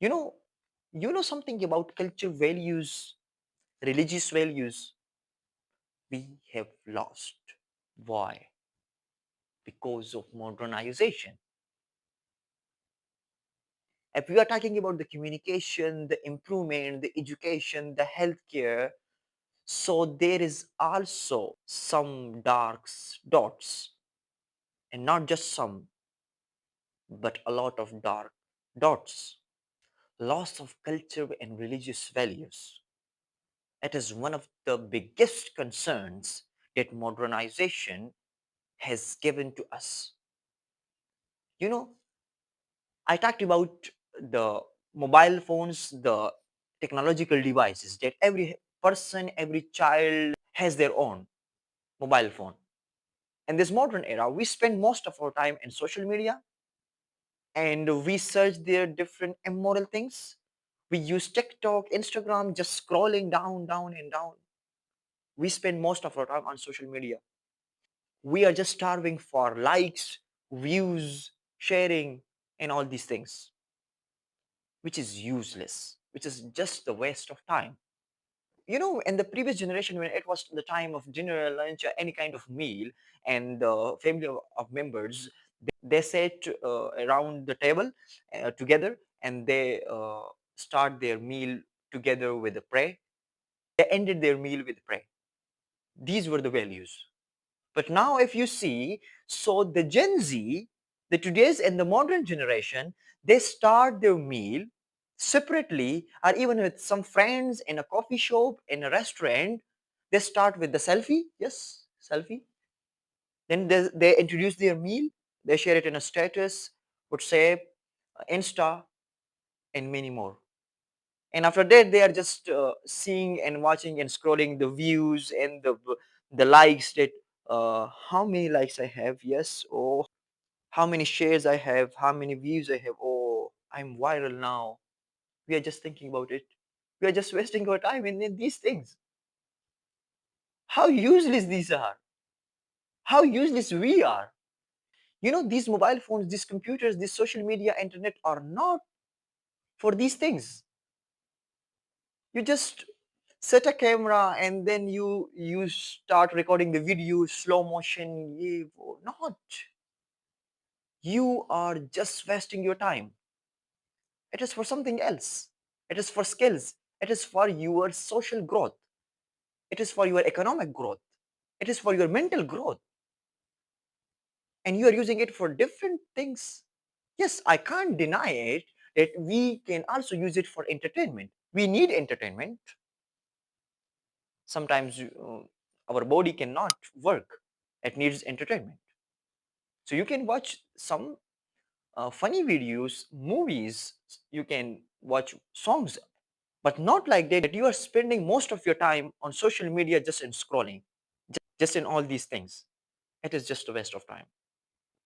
You know, you know something about culture values, religious values we have lost. Why? Because of modernization. If we are talking about the communication, the improvement, the education, the healthcare, so there is also some dark dots, and not just some, but a lot of dark dots. Loss of culture and religious values. It is one of the biggest concerns that modernization has given to us. You know, I talked about the mobile phones, the technological devices that every person, every child has their own mobile phone. In this modern era, we spend most of our time in social media and we search their different immoral things. We use TikTok, Instagram, just scrolling down, down, and down. We spend most of our time on social media. We are just starving for likes, views, sharing, and all these things, which is useless, which is just the waste of time. You know, in the previous generation, when it was the time of dinner, lunch, or any kind of meal, and the family of members, they sat around the table together, and they start their meal together with a pray. They ended their meal with pray. These were the values. But now, if you see, so the Gen Z, the today's and the modern generation, they start their meal separately, or even with some friends in a coffee shop, in a restaurant. They start with the selfie, yes, selfie. Then they introduce their meal, they share it in a status, WhatsApp, Insta, and many more. And after that, they are just seeing and watching and scrolling the views and the likes that how many likes I have, yes, oh, how many shares I have, how many views I have, oh, I'm viral now. We are just thinking about it. We are just wasting our time in these things. How useless these are. How useless we are. You know, these mobile phones, these computers, this social media, internet are not for these things. You just set a camera and then you start recording the video slow motion. Not. You are just wasting your time. It is for something else. It is for skills. It is for your social growth. It is for your economic growth. It is for your mental growth. And you are using it for different things. Yes, I can't deny it that we can also use it for entertainment. We need entertainment. Sometimes our body cannot work. It needs entertainment. So you can watch some funny videos, movies, you can watch songs, but not like that you are spending most of your time on social media just in scrolling, just in all these things. It is just a waste of time.